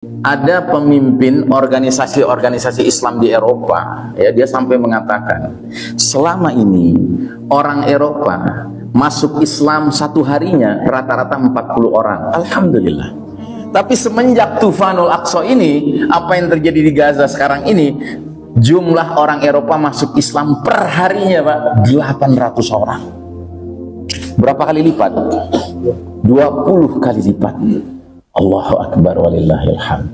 Ada pemimpin organisasi-organisasi Islam di Eropa, ya, dia sampai mengatakan selama ini orang Eropa masuk Islam satu harinya rata-rata 40 orang. Alhamdulillah. Tapi semenjak Tufanul Aqsa ini, apa yang terjadi di Gaza sekarang ini, jumlah orang Eropa masuk Islam per harinya, Pak, 800 orang. Berapa kali lipat? 20 kali lipat. Allahu Akbar walillahil hamd.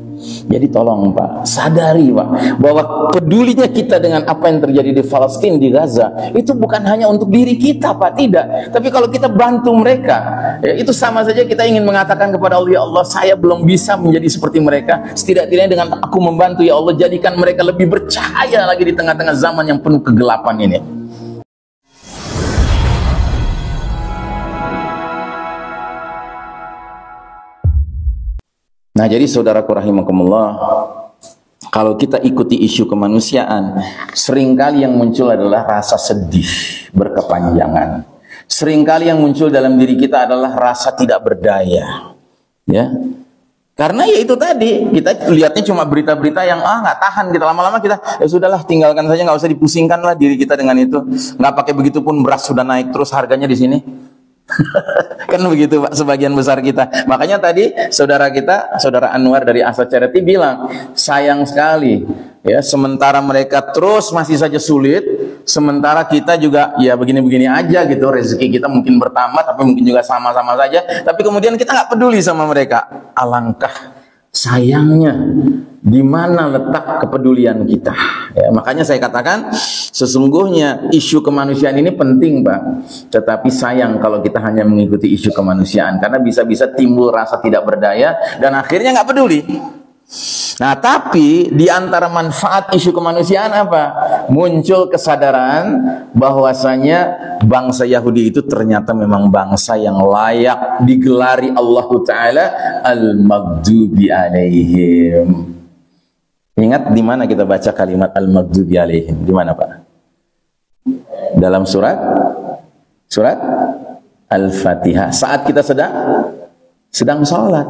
Jadi tolong Pak, sadari Pak, bahwa pedulinya kita dengan apa yang terjadi di Palestina, di Gaza, itu bukan hanya untuk diri kita Pak, tidak. Tapi kalau kita bantu mereka, ya, itu sama saja kita ingin mengatakan kepada Allah, ya Allah, saya belum bisa menjadi seperti mereka. Setidak-tidaknya dengan aku membantu, ya Allah, jadikan mereka lebih bercahaya lagi di tengah-tengah zaman yang penuh kegelapan ini. Nah, jadi saudaraku rahimakumullah, kalau kita ikuti isu kemanusiaan, seringkali yang muncul adalah rasa sedih berkepanjangan. Seringkali yang muncul dalam diri kita adalah rasa tidak berdaya. Ya. Karena ya itu tadi, kita lihatnya cuma berita-berita yang nggak tahan, kita lama-lama kita ya sudahlah, tinggalkan saja, nggak usah dipusingkan lah diri kita dengan itu. Nggak pakai begitu pun beras sudah naik terus harganya di sini. Kan begitu Pak, sebagian besar kita. Makanya tadi saudara kita, saudara Anwar dari Asa Charity bilang, sayang sekali ya, sementara mereka terus masih saja sulit, sementara kita juga ya begini-begini aja gitu, rezeki kita mungkin bertambah tapi mungkin juga sama-sama saja, tapi kemudian kita nggak peduli sama mereka. Alangkah sayangnya, di mana letak kepedulian kita? Ya, makanya saya katakan, sesungguhnya isu kemanusiaan ini penting Pak, tetapi sayang kalau kita hanya mengikuti isu kemanusiaan, karena bisa-bisa timbul rasa tidak berdaya dan akhirnya nggak peduli. Nah, tapi di antara manfaat isu kemanusiaan apa? Muncul kesadaran bahwasanya bangsa Yahudi itu ternyata memang bangsa yang layak digelari Allah Ta'ala al-maghdubi alaihim. Ingat di mana kita baca kalimat al-maghdubi alaihim? Di mana Pak? Dalam surat Al-Fatihah. Saat kita sedang sholat.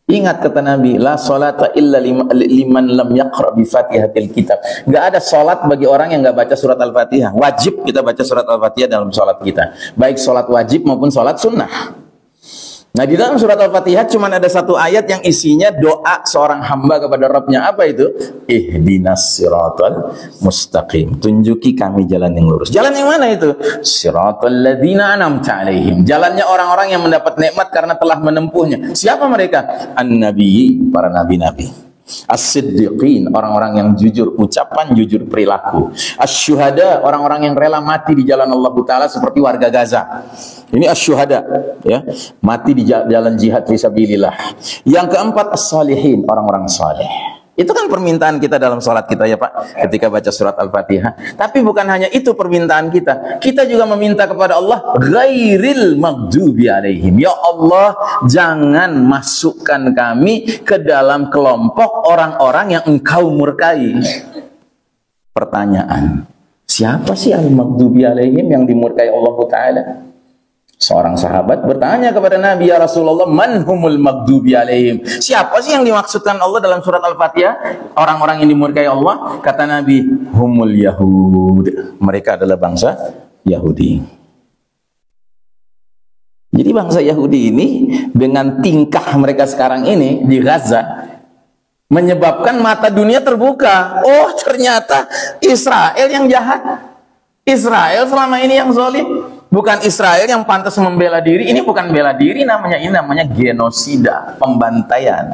Ingat kata Nabi, la sholata illa liman lam yaqra bi Fatihatil kitab. Enggak ada salat bagi orang yang enggak baca surat Al-Fatihah. Wajib kita baca surat Al-Fatihah dalam salat kita, baik salat wajib maupun salat sunnah. Nah, di dalam surat Al-Fatihah cuma ada satu ayat yang isinya doa seorang hamba kepada Rabbnya. Apa itu? Ihdinas siratal mustaqim. Tunjuki kami jalan yang lurus. Jalan yang mana itu? Siratal ladzina an'amta alaihim. Jalannya orang-orang yang mendapat nikmat karena telah menempuhnya. Siapa mereka? An-nabi, para nabi-nabi. As-siddiqin, orang-orang yang jujur ucapan, jujur perilaku. Asy-syuhada, orang-orang yang rela mati di jalan Allah Ta'ala seperti warga Gaza. Ini asy-syuhada, ya, mati di jalan jihad fisabilillah. Yang keempat, as-salihin, orang-orang saleh. Itu kan permintaan kita dalam sholat kita ya Pak, ketika baca surat Al-Fatihah. Tapi bukan hanya itu permintaan kita. Kita juga meminta kepada Allah, ghairil maghdubi alaihim. Ya Allah, jangan masukkan kami ke dalam kelompok orang-orang yang Engkau murkai. Pertanyaan, siapa sih al-maghdubi alaihim, yang dimurkai Allah Ta'ala? Seorang sahabat bertanya kepada Nabi, ya Rasulullah, man humul maghdubi alaihim? Siapa sih yang dimaksudkan Allah dalam surat Al-Fatihah? Orang-orang yang dimurkai Allah. Kata Nabi, humul Yahud. Mereka adalah bangsa Yahudi. Jadi bangsa Yahudi ini dengan tingkah mereka sekarang ini di Gaza menyebabkan mata dunia terbuka. Oh, ternyata Israel yang jahat. Israel selama ini yang zalim. Bukan Israel yang pantas membela diri. Ini bukan bela diri namanya, ini namanya genosida, pembantaian.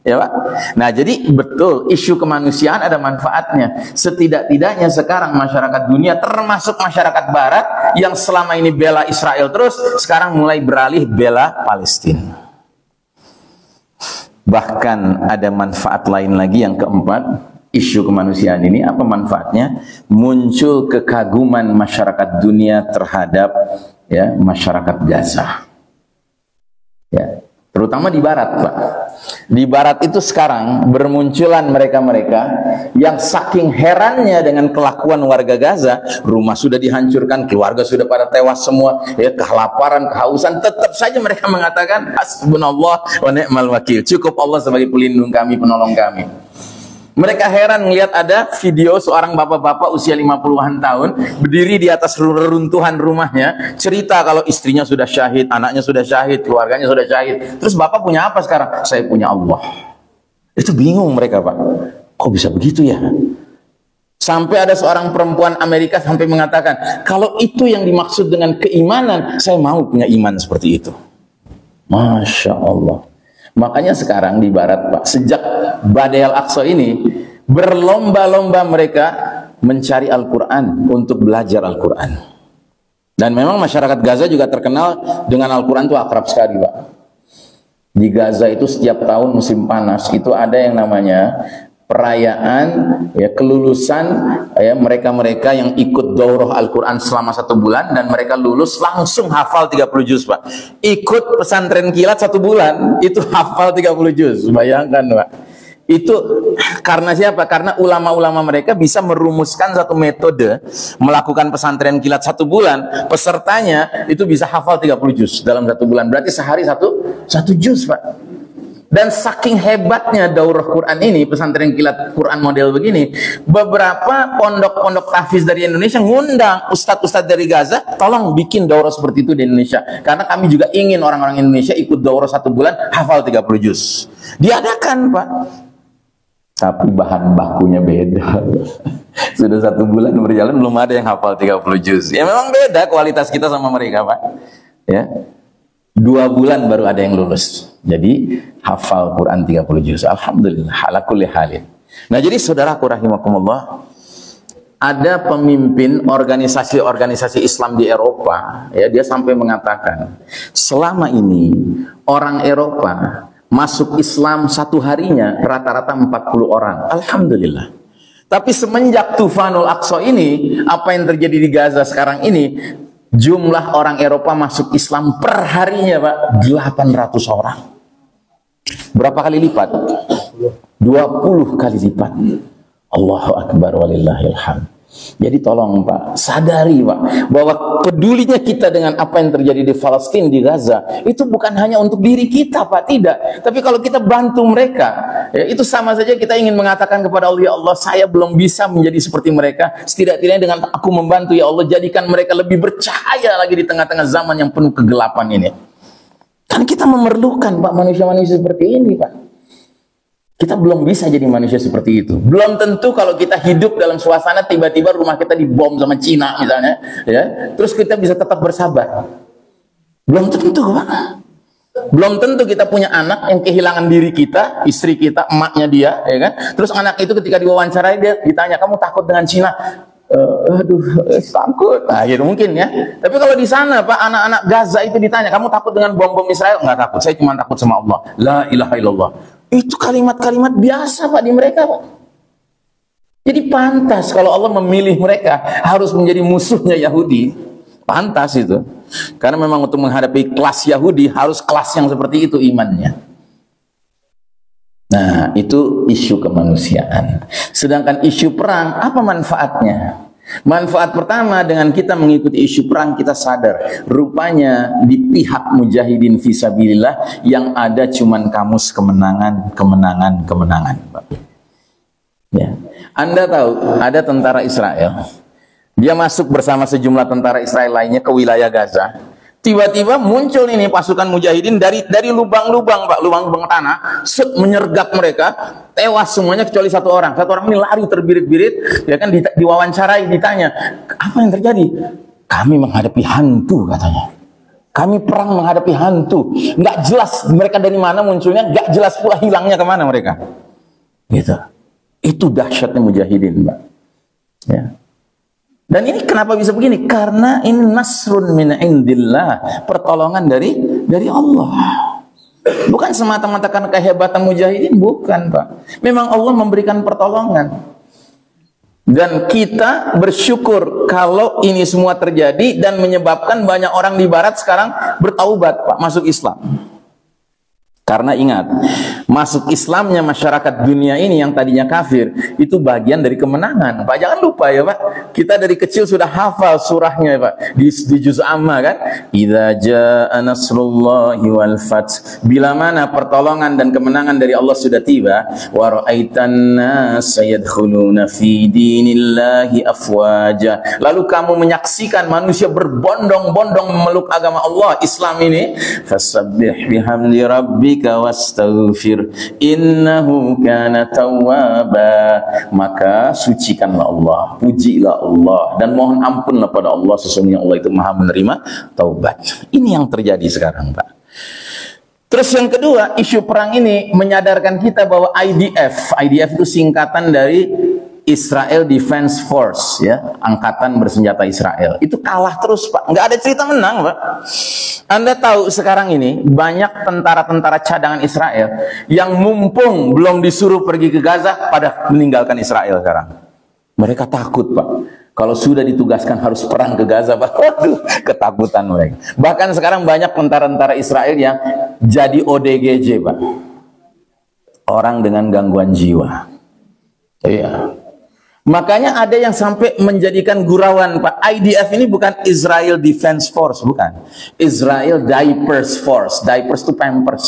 Ya Pak? Nah, jadi betul isu kemanusiaan ada manfaatnya. Setidak-tidaknya sekarang masyarakat dunia, termasuk masyarakat barat yang selama ini bela Israel terus, sekarang mulai beralih bela Palestina. Bahkan ada manfaat lain lagi yang keempat. Isu kemanusiaan ini apa manfaatnya? Muncul kekaguman masyarakat dunia terhadap ya masyarakat Gaza. Ya. Terutama di barat, Pak. Di barat itu sekarang bermunculan mereka-mereka yang saking herannya dengan kelakuan warga Gaza, rumah sudah dihancurkan, keluarga sudah pada tewas semua, ya, kelaparan, kehausan, tetap saja mereka mengatakan hasbunallah wa ni'mal wakil. Cukup Allah sebagai pelindung kami, penolong kami. Mereka heran melihat ada video seorang bapak-bapak usia 50-an tahun berdiri di atas reruntuhan rumahnya, cerita kalau istrinya sudah syahid, anaknya sudah syahid, keluarganya sudah syahid. Terus bapak punya apa sekarang? Saya punya Allah. Itu bingung mereka, Pak. Kok bisa begitu ya? Sampai ada seorang perempuan Amerika sampai mengatakan, kalau itu yang dimaksud dengan keimanan, saya mau punya iman seperti itu. Masya Allah. Makanya sekarang di barat, Pak, sejak Badai Al-Aqsa ini, berlomba-lomba mereka mencari Al-Quran untuk belajar Al-Quran. Dan memang masyarakat Gaza juga terkenal dengan Al-Quran itu akrab sekali, Pak. Di Gaza itu setiap tahun musim panas itu ada yang namanya perayaan, ya, kelulusan, ya, mereka-mereka yang ikut daurah Al-Quran selama 1 bulan dan mereka lulus langsung hafal 30 juz, Pak. Ikut pesantren kilat 1 bulan itu hafal 30 juz. Bayangkan, Pak. Itu karena siapa? Karena ulama-ulama mereka bisa merumuskan satu metode melakukan pesantren kilat 1 bulan, pesertanya itu bisa hafal 30 juz dalam 1 bulan. Berarti sehari satu juz, Pak. Dan saking hebatnya daurah Quran ini, pesantren kilat Quran model begini, beberapa pondok-pondok tahfiz dari Indonesia ngundang ustadz-ustadz dari Gaza, tolong bikin daurah seperti itu di Indonesia. Karena kami juga ingin orang-orang Indonesia ikut daurah 1 bulan, hafal 30 juz. Diadakan, Pak. Tapi bahan bakunya beda. Sudah 1 bulan berjalan, belum ada yang hafal 30 juz. Ya memang beda kualitas kita sama mereka, Pak. Ya. 2 bulan baru ada yang lulus. Jadi hafal Quran 30 juz. Alhamdulillah ala kulli halin. Nah, jadi saudaraku rahimakumullah, ada pemimpin organisasi-organisasi Islam di Eropa, ya, dia sampai mengatakan, selama ini orang Eropa masuk Islam 1 harinya rata-rata 40 orang. Alhamdulillah. Tapi semenjak Tufanul Aqsa ini, apa yang terjadi di Gaza sekarang ini, jumlah orang Eropa masuk Islam per harinya, Pak, 800 orang. Berapa kali lipat? 20 kali lipat. Allahu Akbar walillahil hamd. Jadi tolong, Pak, sadari, Pak, bahwa pedulinya kita dengan apa yang terjadi di Palestina, di Gaza, itu bukan hanya untuk diri kita, Pak, tidak. Tapi kalau kita bantu mereka, ya, itu sama saja kita ingin mengatakan kepada Allah, ya Allah, saya belum bisa menjadi seperti mereka. Setidak-tidaknya dengan aku membantu, ya Allah, jadikan mereka lebih bercahaya lagi di tengah-tengah zaman yang penuh kegelapan ini. Kan kita memerlukan, Pak, manusia-manusia seperti ini, Pak. Kita belum bisa jadi manusia seperti itu. Belum tentu kalau kita hidup dalam suasana tiba-tiba rumah kita dibom sama Cina misalnya, ya, terus kita bisa tetap bersabar. Belum tentu, Pak. Belum tentu kita punya anak yang kehilangan diri kita, istri kita, emaknya dia, ya kan? Terus anak itu ketika diwawancarai dia ditanya, kamu takut dengan Cina? Aduh, takut. Nah, gitu mungkin ya. Tapi kalau di sana, Pak, anak-anak Gaza itu ditanya, kamu takut dengan bom-bom Israel? Enggak takut. Saya cuma takut sama Allah. La ilaha illallah. Itu kalimat-kalimat biasa, Pak, di mereka, Pak. Jadi pantas kalau Allah memilih mereka harus menjadi musuhnya Yahudi. Pantas itu. Karena memang untuk menghadapi kelas Yahudi harus kelas yang seperti itu imannya. Nah, itu isu kemanusiaan. Sedangkan isu perang, apa manfaatnya? Manfaat pertama, dengan kita mengikuti isu perang, kita sadar rupanya di pihak mujahidin fisabilillah yang ada cuman kamus kemenangan, kemenangan, kemenangan. Ya. Anda tahu ada tentara Israel, dia masuk bersama sejumlah tentara Israel lainnya ke wilayah Gaza. Tiba-tiba muncul ini pasukan mujahidin dari lubang-lubang, Pak, lubang-lubang tanah, menyergap mereka, tewas semuanya kecuali 1 orang. 1 orang ini lari terbirit-birit, ya kan, diwawancarai, ditanya, apa yang terjadi? Kami menghadapi hantu, katanya. Kami perang menghadapi hantu. Nggak jelas mereka dari mana munculnya, nggak jelas pula hilangnya kemana mereka. Gitu. Itu dahsyatnya mujahidin, Pak. Ya. Dan ini kenapa bisa begini? Karena ini nasrun min indillah, pertolongan dari Allah. Bukan semata-mata karena kehebatan mujahidin, bukan, Pak. Memang Allah memberikan pertolongan. Dan kita bersyukur kalau ini semua terjadi dan menyebabkan banyak orang di barat sekarang bertaubat, Pak, masuk Islam. Karena ingat, masuk Islamnya masyarakat dunia ini yang tadinya kafir, itu bagian dari kemenangan. Pak, jangan lupa ya Pak, kita dari kecil sudah hafal surahnya ya Pak, di juz amma kan. Idza jaa nasrullahi wal fath. Bila mana pertolongan dan kemenangan dari Allah sudah tiba, wa ra'aitan nas yadkhuluna fi dinillahi afwaja. Lalu kamu menyaksikan manusia berbondong-bondong memeluk agama Allah, Islam ini. Fasabbih bihamdi rabbi wastaghfir innahu kana tawwaba. Maka sucikanlah Allah, pujilah Allah, dan mohon ampunlah pada Allah, sesungguhnya Allah itu maha menerima taubat. Ini yang terjadi sekarang Pak. Terus yang kedua, isu perang ini menyadarkan kita bahwa IDF itu singkatan dari Israel Defense Force, ya, angkatan bersenjata Israel. Itu kalah terus Pak, nggak ada cerita menang Pak. Anda tahu sekarang ini banyak tentara-tentara cadangan Israel yang mumpung belum disuruh pergi ke Gaza pada meninggalkan Israel sekarang. Mereka takut Pak, kalau sudah ditugaskan harus perang ke Gaza Pak. Waduh, ketakutan mereka. Bahkan sekarang banyak tentara-tentara Israel yang jadi ODGJ Pak, orang dengan gangguan jiwa. Iya. Makanya ada yang sampai menjadikan gurauan Pak, IDF ini bukan Israel Defense Force, bukan. Israel Diapers Force. Diapers itu pampers.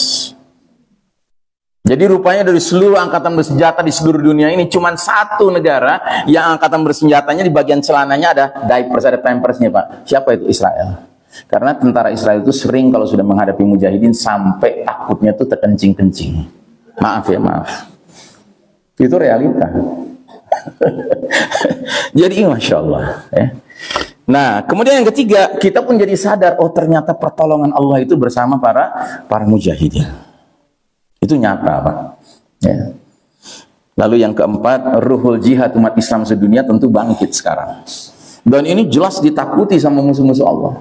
Jadi rupanya dari seluruh angkatan bersenjata di seluruh dunia ini cuma satu negara yang angkatan bersenjatanya di bagian celananya ada diapers, ada pampersnya Pak. Siapa itu? Israel. Karena tentara Israel itu sering kalau sudah menghadapi mujahidin sampai takutnya tuh terkencing-kencing. Maaf ya, maaf. Itu realita. Jadi Masya Allah ya. Nah kemudian yang ketiga, kita pun jadi sadar, oh ternyata pertolongan Allah itu bersama para mujahidin. Itu nyata Pak ya. Lalu yang keempat, ruhul jihad umat Islam sedunia tentu bangkit sekarang. Dan ini jelas ditakuti sama musuh-musuh Allah.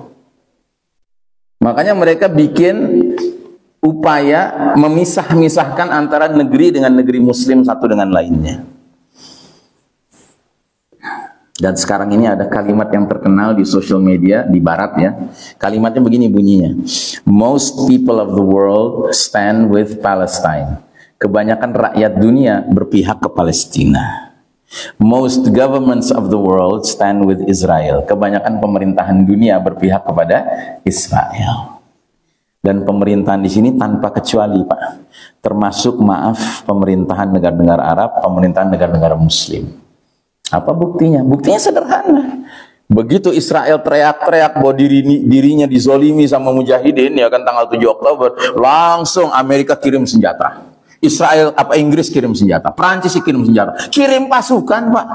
Makanya mereka bikin upaya memisah-misahkan antara negeri dengan negeri muslim satu dengan lainnya. Dan sekarang ini ada kalimat yang terkenal di social media di barat ya. Kalimatnya begini bunyinya. Most people of the world stand with Palestine. Kebanyakan rakyat dunia berpihak ke Palestina. Most governments of the world stand with Israel. Kebanyakan pemerintahan dunia berpihak kepada Israel. Dan pemerintahan di sini tanpa kecuali Pak. Termasuk maaf pemerintahan negara-negara Arab, pemerintahan negara-negara Muslim. Apa buktinya? Buktinya sederhana. Begitu Israel teriak-teriak bahwa dirinya dizolimi sama mujahidin ya kan tanggal 7 Oktober, langsung Amerika kirim senjata. Israel Inggris kirim senjata, Prancis kirim senjata, kirim pasukan Pak.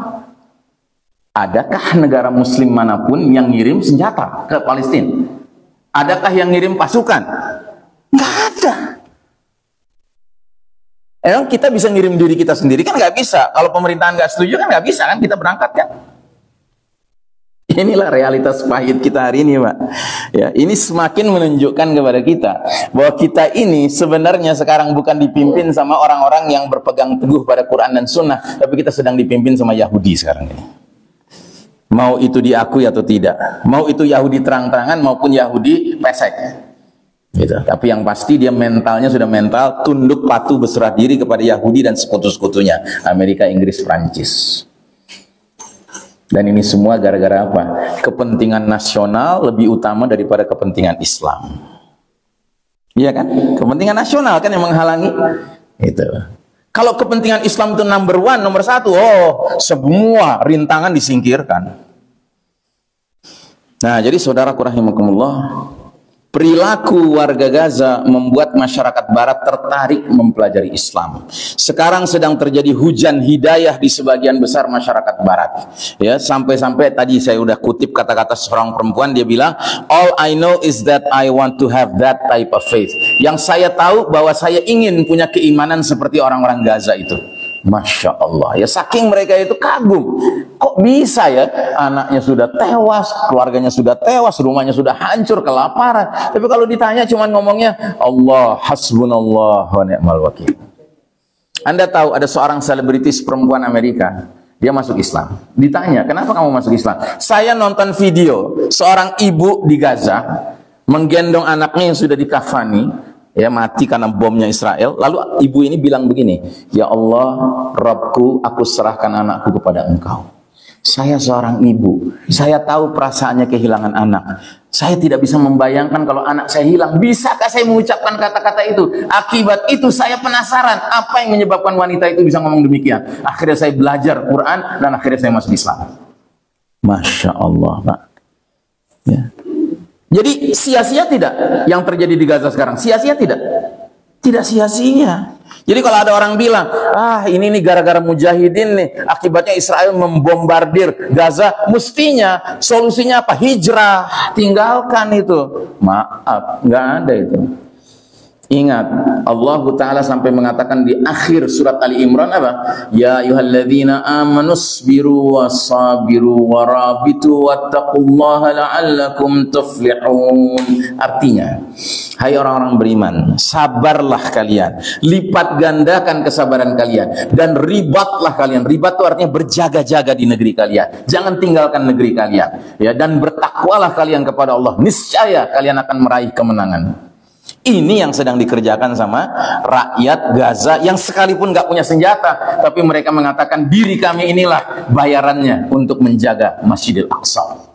Adakah negara muslim manapun yang ngirim senjata ke Palestina? Adakah yang ngirim pasukan? Nggak ada. Emang kita bisa ngirim diri kita sendiri? Kan nggak bisa. Kalau pemerintahan nggak setuju kan nggak bisa kan kita berangkat kan? Inilah realitas pahit kita hari ini Pak. Ya, ini semakin menunjukkan kepada kita bahwa kita ini sebenarnya sekarang bukan dipimpin sama orang-orang yang berpegang teguh pada Quran dan Sunnah, tapi kita sedang dipimpin sama Yahudi sekarang ini. Mau itu diakui atau tidak, mau itu Yahudi terang-terangan maupun Yahudi pesek. Gitu. Tapi yang pasti dia mentalnya sudah mental tunduk patuh berserah diri kepada Yahudi dan sekutu-sekutunya Amerika, Inggris, Prancis. Dan ini semua gara-gara apa? Kepentingan nasional lebih utama daripada kepentingan Islam. Iya kan? Kepentingan nasional kan yang menghalangi itu. Kalau kepentingan Islam itu number one, nomor satu, oh semua rintangan disingkirkan. Nah jadi saudaraku rahimakumullah, perilaku warga Gaza membuat masyarakat barat tertarik mempelajari Islam. Sekarang sedang terjadi hujan hidayah di sebagian besar masyarakat barat. Ya, sampai-sampai tadi saya udah kutip kata-kata seorang perempuan, dia bilang, all I know is that I want to have that type of faith. Yang saya tahu bahwa saya ingin punya keimanan seperti orang-orang Gaza itu. Masya Allah, ya saking mereka itu kagum. Kok bisa ya anaknya sudah tewas, keluarganya sudah tewas, rumahnya sudah hancur, kelaparan. Tapi kalau ditanya cuman ngomongnya Allah hasbunallah wa ni'mal wakil. Anda tahu ada seorang selebritis perempuan Amerika, dia masuk Islam. Ditanya, kenapa kamu masuk Islam? Saya nonton video seorang ibu di Gaza menggendong anaknya yang sudah dikafani, ya mati karena bomnya Israel. Lalu ibu ini bilang begini, ya Allah, Rabbku, aku serahkan anakku kepada Engkau. Saya seorang ibu, saya tahu perasaannya kehilangan anak. Saya tidak bisa membayangkan kalau anak saya hilang. Bisakah saya mengucapkan kata-kata itu? Akibat itu saya penasaran apa yang menyebabkan wanita itu bisa ngomong demikian. Akhirnya saya belajar Quran dan akhirnya saya masuk Islam. Masya Allah, Pak. Ya. Jadi sia-sia tidak yang terjadi di Gaza sekarang? Sia-sia tidak? Tidak sia-sia. Jadi kalau ada orang bilang, ini nih gara-gara mujahidin nih, akibatnya Israel membombardir Gaza, mestinya solusinya apa? Hijrah, tinggalkan itu. Maaf, nggak ada itu. Ingat, Allah Ta'ala sampai mengatakan di akhir surat Ali Imran apa? Ya ayyuhalladzina amanu sabiru wasabiru warabitu wattaqullaha la'allakum tuflihun. Artinya, hai orang-orang beriman, sabarlah kalian, lipat gandakan kesabaran kalian, dan ribatlah kalian. Ribat itu artinya berjaga-jaga di negeri kalian. Jangan tinggalkan negeri kalian. Ya, dan bertakwalah kalian kepada Allah. Niscaya kalian akan meraih kemenangan. Ini yang sedang dikerjakan sama rakyat Gaza yang sekalipun nggak punya senjata, tapi mereka mengatakan diri kami inilah bayarannya untuk menjaga Masjidil Aqsa.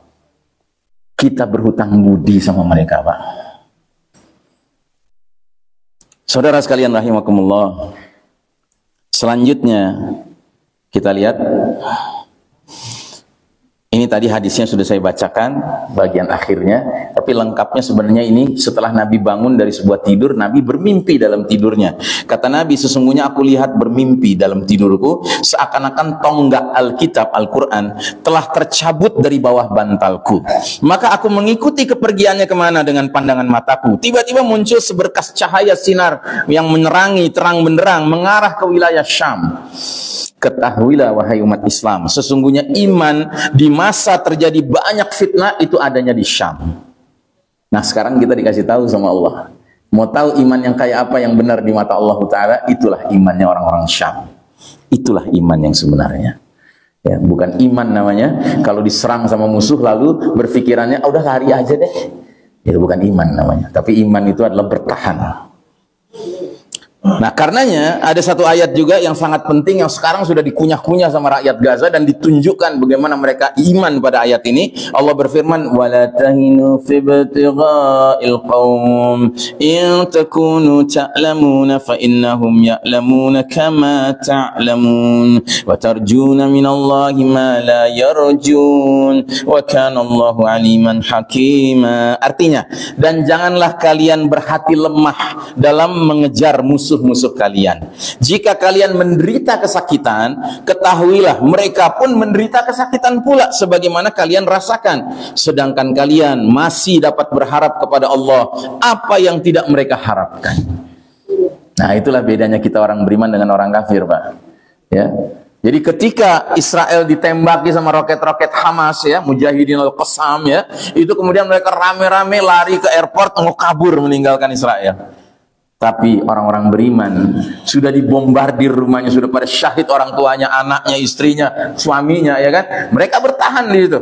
Kita berhutang budi sama mereka, Pak. Saudara sekalian rahimakumullah. Selanjutnya kita lihat. Ini tadi hadisnya sudah saya bacakan bagian akhirnya, tapi lengkapnya sebenarnya ini setelah Nabi bangun dari sebuah tidur, Nabi bermimpi dalam tidurnya. Kata Nabi, sesungguhnya aku lihat bermimpi dalam tidurku, seakan-akan tonggak Alkitab, Al-Quran, telah tercabut dari bawah bantalku. Maka aku mengikuti kepergiannya kemana dengan pandangan mataku. Tiba-tiba muncul seberkas cahaya sinar yang menerangi terang benderang mengarah ke wilayah Syam. Ketahuilah wahai umat Islam, sesungguhnya iman di masa terjadi banyak fitnah itu adanya di Syam. Nah sekarang kita dikasih tahu sama Allah, mau tahu iman yang kayak apa yang benar di mata Allah Ta'ala, itulah imannya orang-orang Syam. Itulah iman yang sebenarnya. Ya, bukan iman namanya kalau diserang sama musuh lalu berpikirannya udah lari aja deh. Itu bukan iman namanya, tapi iman itu adalah bertahan. Nah karenanya ada satu ayat juga yang sangat penting yang sekarang sudah dikunyah-kunyah sama rakyat Gaza dan ditunjukkan bagaimana mereka iman pada ayat ini. Allah berfirman, wala tahinu fi ibtigha'il qaum in takunu ta'lamuna fa innahum ya'lamuna kama ta'lamun wa tarjuna minallahi ma la yarjun wa kana Allahu aliman hakima. Artinya, dan janganlah kalian berhati lemah dalam mengejar musuh kalian. Jika kalian menderita kesakitan, ketahuilah mereka pun menderita kesakitan pula sebagaimana kalian rasakan. Sedangkan kalian masih dapat berharap kepada Allah apa yang tidak mereka harapkan. Nah, itulah bedanya kita orang beriman dengan orang kafir, Pak. Ya. Jadi ketika Israel ditembaki sama roket-roket Hamas ya, Mujahidin Al-Qassam ya, itu kemudian mereka rame-rame lari ke airport mau kabur meninggalkan Israel. Tapi orang-orang beriman sudah dibombardir rumahnya, sudah pada syahid orang tuanya, anaknya, istrinya, suaminya, ya kan? Mereka bertahan di situ.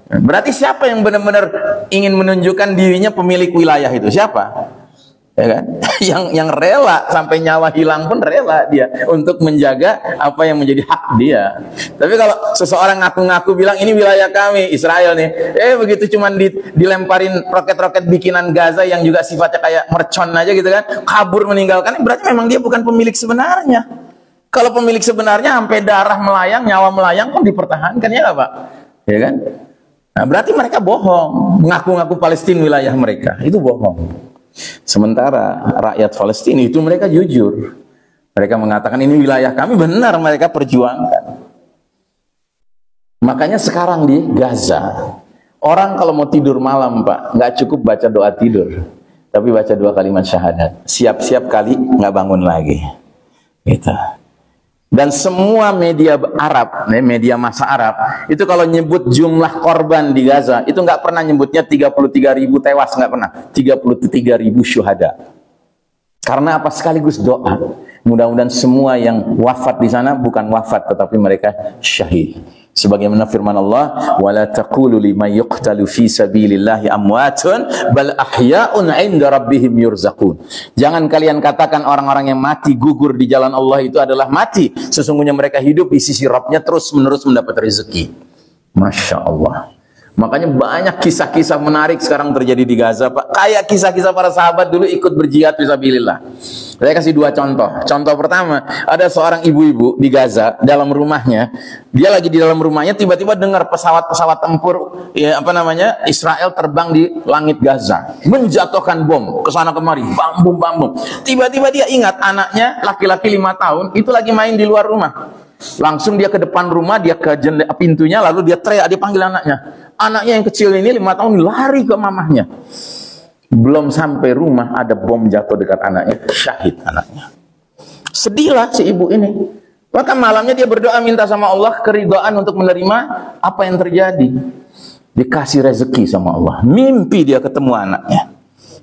Berarti siapa yang benar-benar ingin menunjukkan dirinya pemilik wilayah itu? Siapa? Ya kan? Yang rela sampai nyawa hilang pun rela dia untuk menjaga apa yang menjadi hak dia. Tapi kalau seseorang ngaku-ngaku bilang ini wilayah kami, Israel nih, begitu cuman dilemparin roket-roket bikinan Gaza yang juga sifatnya kayak mercon aja gitu kan, kabur meninggalkan, berarti memang dia bukan pemilik sebenarnya. Kalau pemilik sebenarnya sampai darah melayang, nyawa melayang pun dipertahankan, ya nggak Pak? Ya kan? Nah, berarti mereka bohong, mengaku-ngaku Palestina wilayah mereka, itu bohong. Sementara rakyat Palestina itu mereka jujur. Mereka mengatakan ini wilayah kami, benar mereka perjuangkan. Makanya sekarang di Gaza, orang kalau mau tidur malam Pak, nggak cukup baca doa tidur, tapi baca 2 kalimat syahadat. Siap-siap kali nggak bangun lagi. Gitu. Dan semua media Arab, media massa Arab, itu kalau nyebut jumlah korban di Gaza, itu nggak pernah nyebutnya 33.000 tewas, nggak pernah. 33.000 syuhada. Karena apa? Sekaligus doa. Mudah-mudahan semua yang wafat di sana bukan wafat, tetapi mereka syahid. Sebagaimana firman Allah, "Wala taqulu liman yuqtalu fi sabilillahi amwatun bal ahya'un 'inda rabbihim yurzaqun." Jangan kalian katakan orang-orang yang mati gugur di jalan Allah itu adalah mati. Sesungguhnya mereka hidup di sisi Rabb-nya terus-menerus mendapat rezeki. Masya Allah. Makanya banyak kisah-kisah menarik sekarang terjadi di Gaza, Pak. Kayak kisah-kisah para sahabat dulu ikut berjihad fisabilillah. Saya kasih dua contoh. Contoh pertama, ada seorang ibu-ibu di Gaza dalam rumahnya. Dia lagi di dalam rumahnya, tiba-tiba dengar pesawat-pesawat tempur, ya apa namanya, Israel terbang di langit Gaza, menjatuhkan bom ke sana kemari, bam. Tiba-tiba dia ingat anaknya laki-laki 5 tahun itu lagi main di luar rumah. Langsung dia ke depan rumah, dia ke pintunya, lalu dia teriak, dia panggil anaknya. Anaknya yang kecil ini 5 tahun lari ke mamahnya. Belum sampai rumah ada bom jatuh dekat anaknya, syahid anaknya. Sedihlah si ibu ini. Maka malamnya dia berdoa minta sama Allah keridhaan untuk menerima apa yang terjadi. Dikasih rezeki sama Allah. Mimpi dia ketemu anaknya.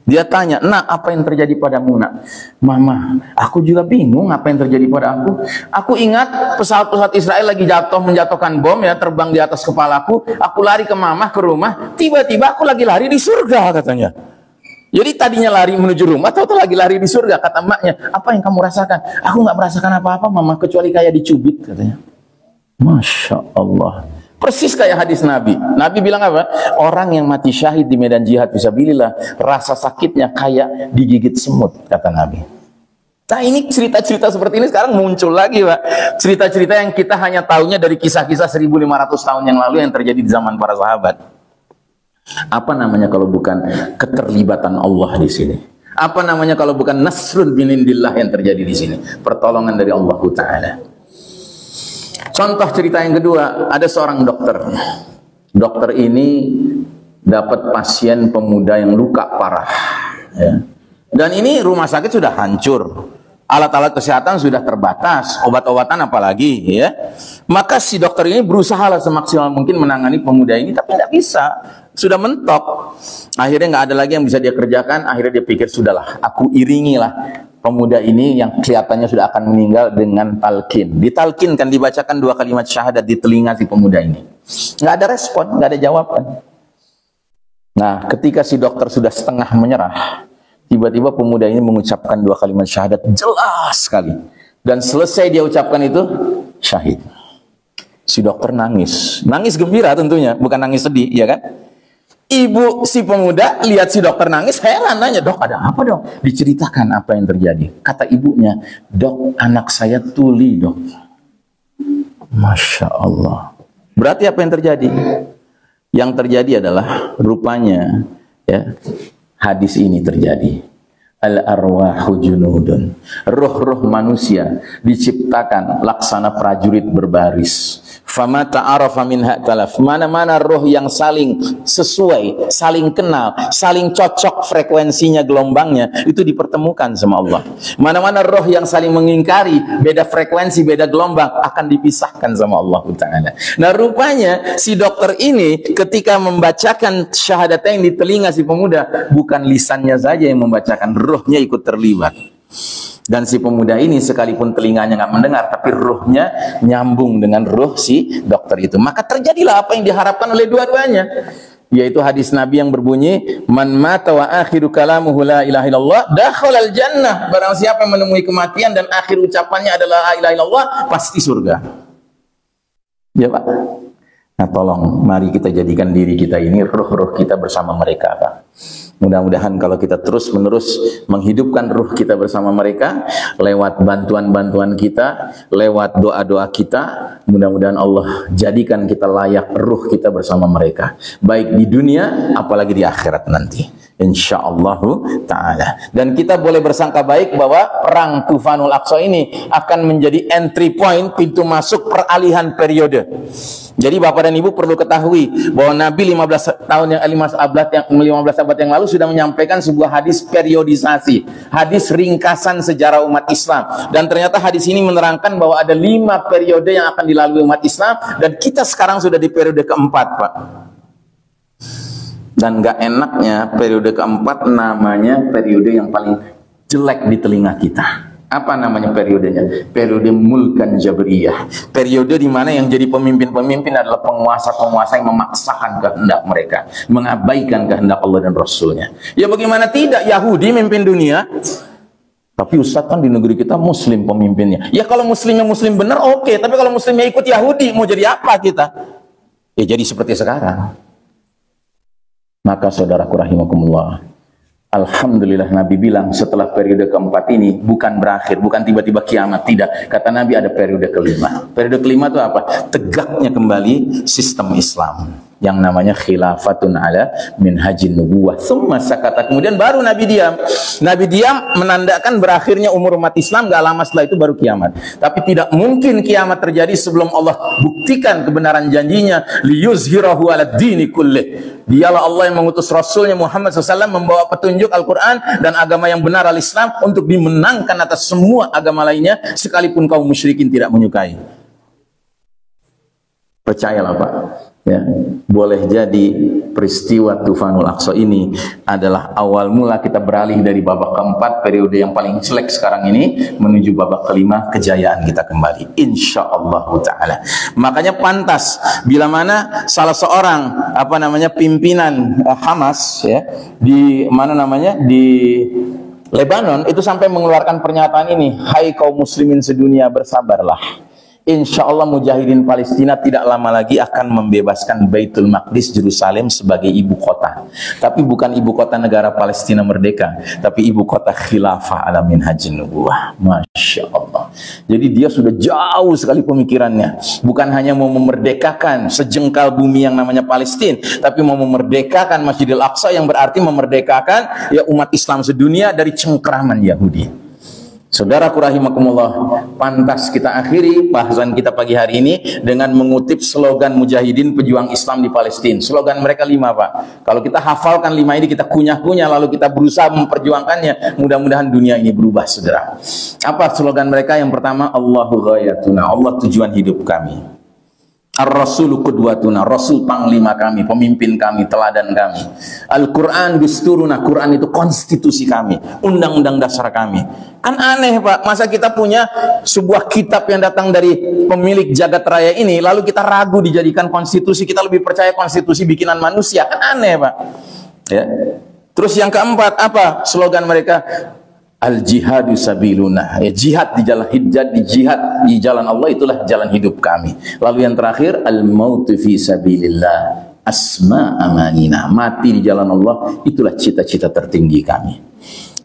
Dia tanya, "Nak, apa yang terjadi padamu, Nak?" "Mama, aku juga bingung apa yang terjadi pada aku. Aku ingat pesawat-pesawat Israel lagi menjatuhkan bom ya, terbang di atas kepalaku. Aku lari ke mama, ke rumah. Tiba-tiba aku lagi lari di surga," katanya. Jadi tadinya lari menuju rumah, atau lagi lari di surga. Kata emaknya, "Apa yang kamu rasakan?" "Aku nggak merasakan apa-apa, Mama, kecuali kayak dicubit," katanya. Masya Allah. Persis kayak hadis Nabi. Nabi bilang apa? Orang yang mati syahid di medan jihad fisabilillah, rasa sakitnya kayak digigit semut, kata Nabi. Nah, ini cerita-cerita seperti ini sekarang muncul lagi, Pak. Cerita-cerita yang kita hanya tahunya dari kisah-kisah 1500 tahun yang lalu yang terjadi di zaman para sahabat. Apa namanya kalau bukan keterlibatan Allah di sini? Apa namanya kalau bukan nasrun binindillah yang terjadi di sini? Pertolongan dari Allah Ta'ala. Contoh cerita yang kedua, ada seorang dokter. Dokter ini dapat pasien pemuda yang luka parah, ya. Dan ini rumah sakit sudah hancur, alat-alat kesehatan sudah terbatas, obat-obatan apalagi, ya. Maka si dokter ini berusaha lah semaksimal mungkin menangani pemuda ini, tapi tidak bisa, sudah mentok. Akhirnya nggak ada lagi yang bisa dia kerjakan. Akhirnya dia pikir, sudahlah, aku iringilah pemuda ini yang kelihatannya sudah akan meninggal dengan talqin. Ditalqinkan, dibacakan 2 kalimat syahadat di telinga si pemuda ini. Nggak ada respon, nggak ada jawaban. Nah, ketika si dokter sudah setengah menyerah, tiba-tiba pemuda ini mengucapkan 2 kalimat syahadat jelas sekali. Dan selesai dia ucapkan itu, syahid. Si dokter nangis. Nangis gembira tentunya, bukan nangis sedih, ya kan? Ibu si pemuda lihat si dokter nangis, heran, nanya, "Dok, ada apa, Dok?" Diceritakan apa yang terjadi. Kata ibunya, "Dok, anak saya tuli, Dok." Masya Allah. Berarti apa yang terjadi? Yang terjadi adalah rupanya, ya, hadis ini terjadi. Al-arwahu junudun. Roh-roh manusia diciptakan laksana prajurit berbaris. Fama ta'arafa minha talaf. Mana-mana roh yang saling sesuai, saling kenal, saling cocok frekuensinya, gelombangnya, itu dipertemukan sama Allah. Mana-mana roh yang saling mengingkari, beda frekuensi, beda gelombang, akan dipisahkan sama Allah Ta'ala. Nah, rupanya si dokter ini ketika membacakan syahadatnya yang di telinga si pemuda, bukan lisannya saja yang membacakan, rohnya ikut terlibat. Dan si pemuda ini sekalipun telinganya nggak mendengar, tapi rohnya nyambung dengan roh si dokter itu. Maka terjadilah apa yang diharapkan oleh dua-duanya, yaitu hadis Nabi yang berbunyi, "Man mata wa akhiru kalamuhu la ilaha illallah dakhalal jannah." Barang siapa yang menemui kematian dan akhir ucapannya adalah la ilaha illallah, pasti surga. Ya, Pak. Nah, tolong mari kita jadikan diri kita ini roh-roh kita bersama mereka, Pak. Mudah-mudahan kalau kita terus-menerus menghidupkan ruh kita bersama mereka, lewat bantuan-bantuan kita, lewat doa-doa kita, mudah-mudahan Allah jadikan kita layak ruh kita bersama mereka, baik di dunia apalagi di akhirat nanti, insyaallah ta'ala. Dan kita boleh bersangka baik bahwa perang Tufanul Aqsa ini akan menjadi entry point, pintu masuk peralihan periode. Jadi Bapak dan Ibu perlu ketahui bahwa Nabi 15 abad yang lalu sudah menyampaikan sebuah hadis periodisasi, hadis ringkasan sejarah umat Islam. Dan ternyata hadis ini menerangkan bahwa ada 5 periode yang akan dilalui umat Islam, dan kita sekarang sudah di periode keempat, Pak. Dan gak enaknya periode keempat namanya periode yang paling jelek di telinga kita. Apa namanya periodenya? Periode mulkan jabriyah. Periode di mana yang jadi pemimpin-pemimpin adalah penguasa-penguasa yang memaksakan kehendak mereka, mengabaikan kehendak Allah dan Rasulnya. Ya bagaimana tidak, Yahudi mimpin dunia. Tapi Ustaz kan di negeri kita Muslim pemimpinnya. Ya kalau Muslimnya Muslim benar oke, tapi kalau Muslimnya ikut Yahudi mau jadi apa kita? Ya jadi seperti sekarang. Maka saudaraku rahimakumullah, alhamdulillah Nabi bilang setelah periode keempat ini bukan berakhir, bukan tiba-tiba kiamat, tidak. Kata Nabi ada periode kelima. Periode kelima itu apa? Tegaknya kembali sistem Islam yang namanya khilafatun ala minhajin nubuwah. Tsumma sakata. Kemudian baru Nabi diam. Nabi diam menandakan berakhirnya umur umat Islam, gak lama setelah itu baru kiamat. Tapi tidak mungkin kiamat terjadi sebelum Allah buktikan kebenaran janjinya, liyuzhirahu ala dini kullih. Dialah Allah yang mengutus Rasulnya Muhammad SAW membawa petunjuk Al-Quran dan agama yang benar al-Islam untuk dimenangkan atas semua agama lainnya, sekalipun kaum musyrikin tidak menyukai. Percayalah Pak, ya, boleh jadi peristiwa Tufanul Aqsa ini adalah awal mula kita beralih dari babak keempat, periode yang paling jelek sekarang ini, menuju babak kelima, kejayaan kita kembali insyaallah ta'ala. Makanya pantas bila mana salah seorang pimpinan Hamas, ya, di di Lebanon itu sampai mengeluarkan pernyataan ini, hai kaum muslimin sedunia, bersabarlah. Insya Allah mujahidin Palestina tidak lama lagi akan membebaskan Baitul Maqdis, Yerusalem sebagai ibu kota. Tapi bukan ibu kota negara Palestina merdeka, tapi ibu kota khilafah ala minhajin nubuwah. Masya Allah. Jadi dia sudah jauh sekali pemikirannya. Bukan hanya mau memerdekakan sejengkal bumi yang namanya Palestina, tapi mau memerdekakan Masjidil Aqsa, yang berarti memerdekakan ya umat Islam sedunia dari cengkraman Yahudi. Saudaraku rahimakumullah, pantas kita akhiri bahasan kita pagi hari ini dengan mengutip slogan mujahidin pejuang Islam di Palestina. Slogan mereka 5 Pak. Kalau kita hafalkan 5 ini, kita kunyah-kunyah, lalu kita berusaha memperjuangkannya, mudah-mudahan dunia ini berubah segera. Apa slogan mereka? Yang pertama, Allahu ghayatuna, Allah tujuan hidup kami. Ar-Rasulu qudwatuna, Rasul panglima kami, pemimpin kami, teladan kami. Al-Quran dusturuna, Quran itu konstitusi kami, undang-undang dasar kami. Kan aneh Pak, masa kita punya sebuah kitab yang datang dari pemilik jagat raya ini, lalu kita ragu dijadikan konstitusi, kita lebih percaya konstitusi bikinan manusia. Kan aneh Pak, ya. Terus yang keempat, apa slogan mereka? Al-jihadu sabiluna, ya, jihad di jalan Allah itulah jalan hidup kami. Lalu yang terakhir, al-mautu fi sabilillah asma amanina, mati di jalan Allah itulah cita-cita tertinggi kami.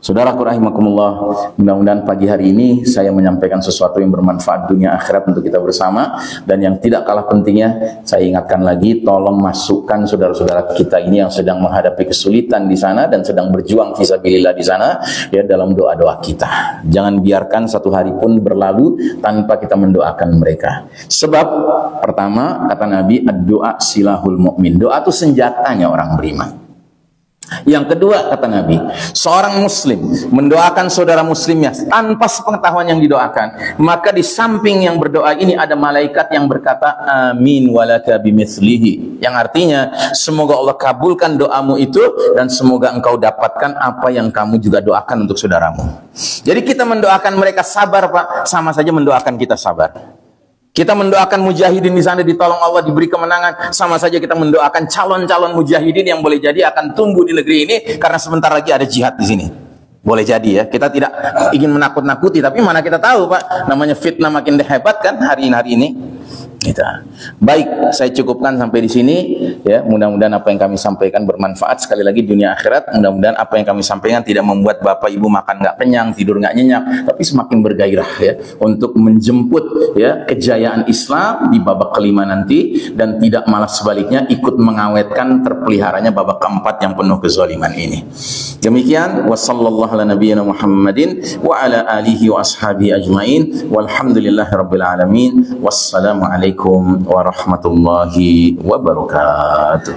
Saudaraku rahimakumullah, mudah-mudahan pagi hari ini saya menyampaikan sesuatu yang bermanfaat dunia akhirat untuk kita bersama. Dan yang tidak kalah pentingnya, saya ingatkan lagi, tolong masukkan saudara-saudara kita ini yang sedang menghadapi kesulitan di sana dan sedang berjuang fisabilillah di sana, ya, dalam doa-doa kita. Jangan biarkan satu hari pun berlalu tanpa kita mendoakan mereka. Sebab pertama, kata Nabi, ad-doa silahul mu'min, doa itu senjatanya orang beriman. Yang kedua, kata Nabi, seorang muslim mendoakan saudara muslimnya tanpa sepengetahuan yang didoakan, maka di samping yang berdoa ini ada malaikat yang berkata amin walaka bimithlihi, yang artinya semoga Allah kabulkan doamu itu dan semoga engkau dapatkan apa yang kamu juga doakan untuk saudaramu. Jadi kita mendoakan mereka sabar Pak, sama saja mendoakan kita sabar. Kita mendoakan mujahidin di sana ditolong Allah, diberi kemenangan, sama saja kita mendoakan calon-calon mujahidin yang boleh jadi akan tumbuh di negeri ini karena sebentar lagi ada jihad di sini. Boleh jadi ya, kita tidak ingin menakut-nakuti, tapi mana kita tahu Pak, namanya fitnah makin hebat kan hari ini. Kita. Baik, saya cukupkan sampai di sini ya. Mudah-mudahan apa yang kami sampaikan bermanfaat sekali lagi dunia akhirat. Mudah-mudahan apa yang kami sampaikan tidak membuat Bapak Ibu makan nggak kenyang, tidur nggak nyenyak, tapi semakin bergairah ya untuk menjemput ya kejayaan Islam di babak kelima nanti, dan tidak malah sebaliknya ikut mengawetkan terpeliharanya babak keempat yang penuh kezaliman ini. Demikian, wassallallahu ala nabiyyina Muhammadin wa ala alihi wa ashabihi ajmain walhamdulillahirabbil alamin. Wassalamualaikum warahmatullahi wabarakatuh.